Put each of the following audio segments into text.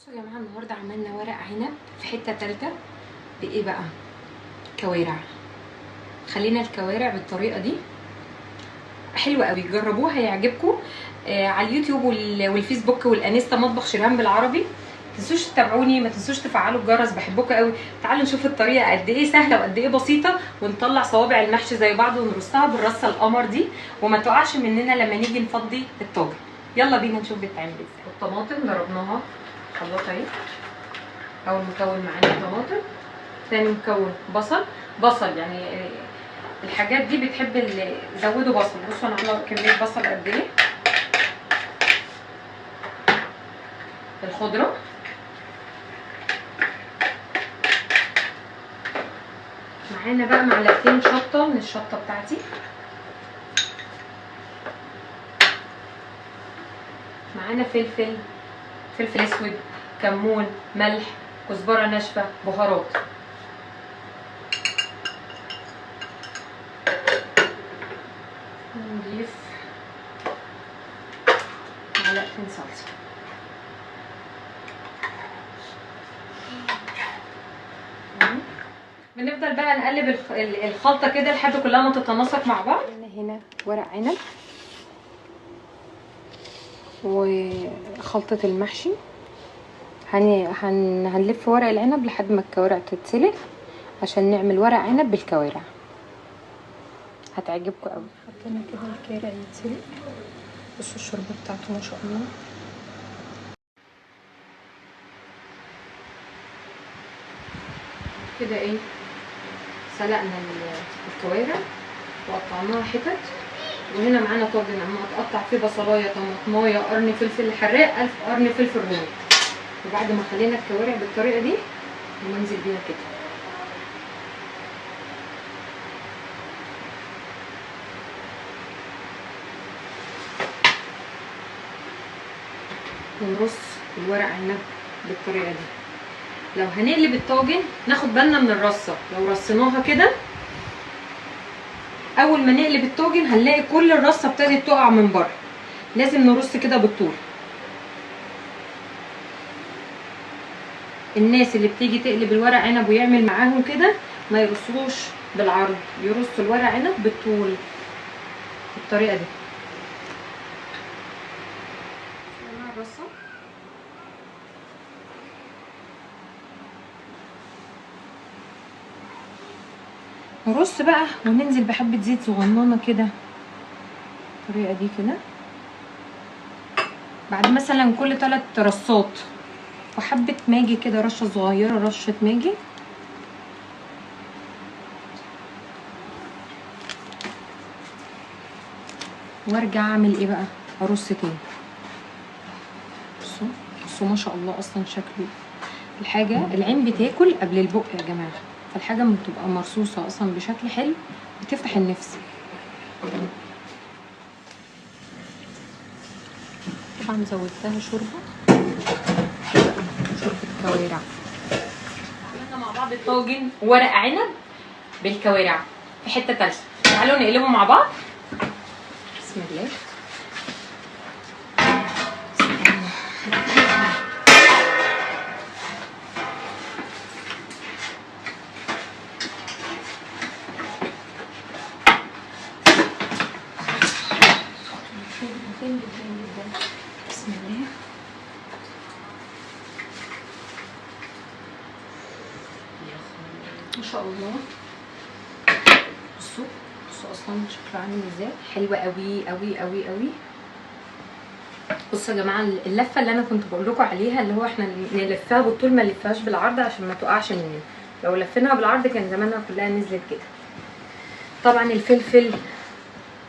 بصوا يا جماعه، النهارده عملنا ورق عنب في حته ثالثه. بايه بقى؟ كوارع. خلينا الكوارع بالطريقه دي حلوه قوي، جربوها هيعجبكم. على اليوتيوب والفيسبوك والانستا مطبخ شرهان بالعربي. ما تنسوش تتابعوني، ما تنسوش تفعلوا الجرس، بحبكم قوي. تعالوا نشوف الطريقه قد ايه سهله وقد ايه بسيطه، ونطلع صوابع المحشي زي بعض ونرصها بالرصه القمر دي، وما تقعش مننا لما نيجي نفضي الطاجن. يلا بينا نشوف بتتعمل ازاي. الطماطم ضربناها خلاط اهي. اول مكون معانا الطماطم، ثاني مكون بصل يعني الحاجات دي بتحب زودوا بصل. بصوا انا عامله كميه بصل قد ايه. الخضره معانا بقى معلقتين شطه من الشطه بتاعتي، معانا فلفل اسود، كمون، ملح، كزبره ناشفه، بهارات. نضيف معلقتين صلصه. بنفضل بقى نقلب الخلطه كده لحد كلها ما تتناسق مع بعض. هنا ورق عنب وخلطه المحشي. هنلف ورق العنب لحد ما الكوارع تتسلق عشان نعمل ورق عنب بالكوارع. هتعجبكم قوي. حطينا كده الكوارع يتسلق. بصوا الشوربه بتاعته ما شاء الله. كده ايه، سلقنا الكوارع وقطعناها حتت، وهنا معانا طاجن اما هتقطع فيه بصلايه، طماطمايه، قرن فلفل حراق، 1000 قرن فلفل رومي. وبعد ما خلينا الكوارع بالطريقه دي هننزل بيها كده. ونرص الورق عنب بالطريقه دي. لو هنقلب الطاجن ناخد بالنا من الرصه. لو رصيناها كده اول ما نقلب الطاجن هنلاقي كل الرصه ابتدت تقع من بره. لازم نرص كده بالطول. الناس اللي بتيجي تقلب الورق عنب ويعمل معاهم كده ما يرصوش بالعرض، يرصوا الورق عنب بالطول بالطريقه دي. الرصه نرص بقى وننزل بحبه زيت صغننه كده بالطريقه دي كده. بعد مثلا كل 3 رصات وحبه ماجي كده، رشه صغيره، رشه ماجي. وارجع اعمل ايه بقى، ارص تاني. بصوا ما شاء الله، اصلا شكله الحاجه العين بتاكل قبل البق يا جماعه. فالحاجه لما بتبقى مرصوصه اصلا بشكل حلو بتفتح النفس. طبعا زودتها شوربه كوارع. عملنا مع بعض الطاجن ورق عنب بالكوارع في حته ثالثه. تعالوا نقلبه مع بعض. بسم الله. بسم الله. ما شاء الله. بصوا اصلا شكله عامل ازاي، حلوه قوي قوي قوي قوي. بصوا يا جماعه، اللفه اللي انا كنت بقول لكم عليها اللي هو احنا نلفها بالطول ما نلفهاش بالعرض عشان ما تقعش مننا. لو لفيناها بالعرض كان زمانها كلها نزلت كده. طبعا الفلفل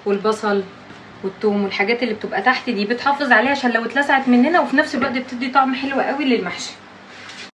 والبصل والثوم والحاجات اللي بتبقى تحت دي بتحافظ عليها عشان لو اتلسعت مننا، وفي نفس الوقت بتدي طعم حلو قوي للمحشي.